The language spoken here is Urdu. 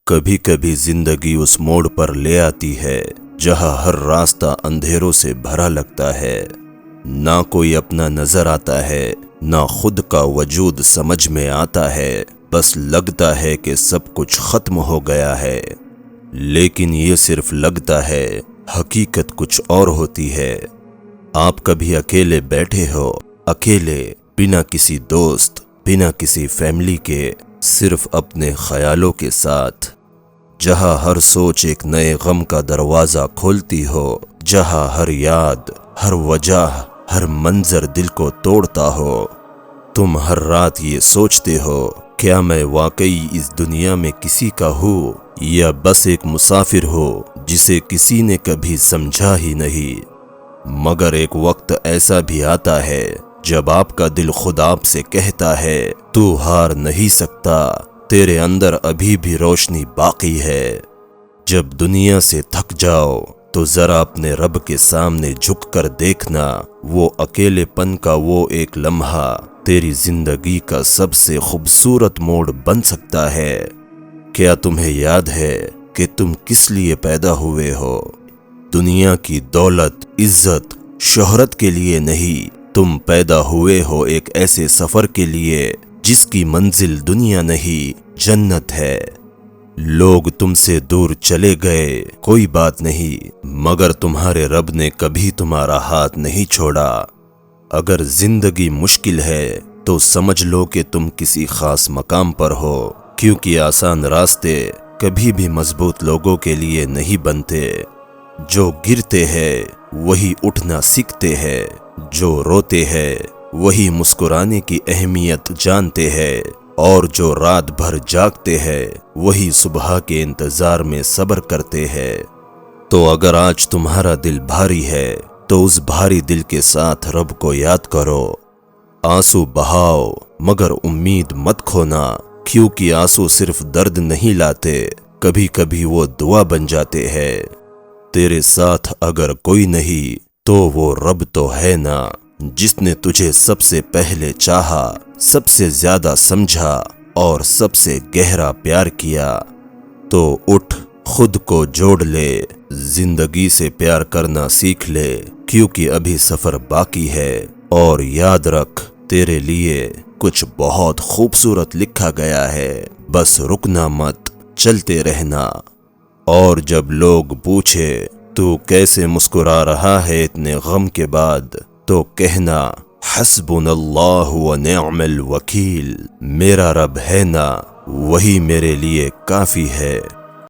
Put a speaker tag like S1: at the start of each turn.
S1: کبھی کبھی زندگی اس موڑ پر لے آتی ہے جہاں ہر راستہ اندھیروں سے بھرا لگتا ہے، نہ کوئی اپنا نظر آتا ہے، نہ خود کا وجود سمجھ میں آتا ہے، بس لگتا ہے کہ سب کچھ ختم ہو گیا ہے۔ لیکن یہ صرف لگتا ہے، حقیقت کچھ اور ہوتی ہے۔ آپ کبھی اکیلے بیٹھے ہو، اکیلے، بنا کسی دوست، بنا کسی فیملی کے، صرف اپنے خیالوں کے ساتھ، جہاں ہر سوچ ایک نئے غم کا دروازہ کھولتی ہو، جہاں ہر یاد، ہر وجہ، ہر منظر دل کو توڑتا ہو۔ تم ہر رات یہ سوچتے ہو، کیا میں واقعی اس دنیا میں کسی کا ہوں یا بس ایک مسافر ہو جسے کسی نے کبھی سمجھا ہی نہیں۔ مگر ایک وقت ایسا بھی آتا ہے جب آپ کا دل خود آپ سے کہتا ہے، تو ہار نہیں سکتا، تیرے اندر ابھی بھی روشنی باقی ہے۔ جب دنیا سے تھک جاؤ تو ذرا اپنے رب کے سامنے جھک کر دیکھنا، وہ اکیلے پن کا وہ ایک لمحہ تیری زندگی کا سب سے خوبصورت موڑ بن سکتا ہے۔ کیا تمہیں یاد ہے کہ تم کس لیے پیدا ہوئے ہو؟ دنیا کی دولت، عزت، شہرت کے لیے نہیں، تم پیدا ہوئے ہو ایک ایسے سفر کے لیے جس کی منزل دنیا نہیں، جنت ہے۔ لوگ تم سے دور چلے گئے، کوئی بات نہیں، مگر تمہارے رب نے کبھی تمہارا ہاتھ نہیں چھوڑا۔ اگر زندگی مشکل ہے تو سمجھ لو کہ تم کسی خاص مقام پر ہو، کیونکہ آسان راستے کبھی بھی مضبوط لوگوں کے لیے نہیں بنتے۔ جو گرتے ہیں وہی اٹھنا سیکھتے ہیں، جو روتے ہیں وہی مسکرانے کی اہمیت جانتے ہیں، اور جو رات بھر جاگتے ہیں وہی صبح کے انتظار میں صبر کرتے ہیں۔ تو اگر آج تمہارا دل بھاری ہے تو اس بھاری دل کے ساتھ رب کو یاد کرو۔ آنسو بہاؤ مگر امید مت کھونا، کیونکہ آنسو صرف درد نہیں لاتے، کبھی کبھی وہ دعا بن جاتے ہیں۔ تیرے ساتھ اگر کوئی نہیں تو وہ رب تو ہے نا، جس نے تجھے سب سے پہلے چاہا، سب سے زیادہ سمجھا اور سب سے گہرا پیار کیا۔ تو اٹھ، خود کو جوڑ لے، زندگی سے پیار کرنا سیکھ لے، کیونکہ ابھی سفر باقی ہے، اور یاد رکھ تیرے لیے کچھ بہت خوبصورت لکھا گیا ہے، بس رکنا مت، چلتے رہنا۔ اور جب لوگ پوچھے تو کیسے مسکرا رہا ہے اتنے غم کے بعد، تو کہنا، حسبنا اللہ ونعم الوکیل، میرا رب ہے نا، وہی میرے لیے کافی ہے۔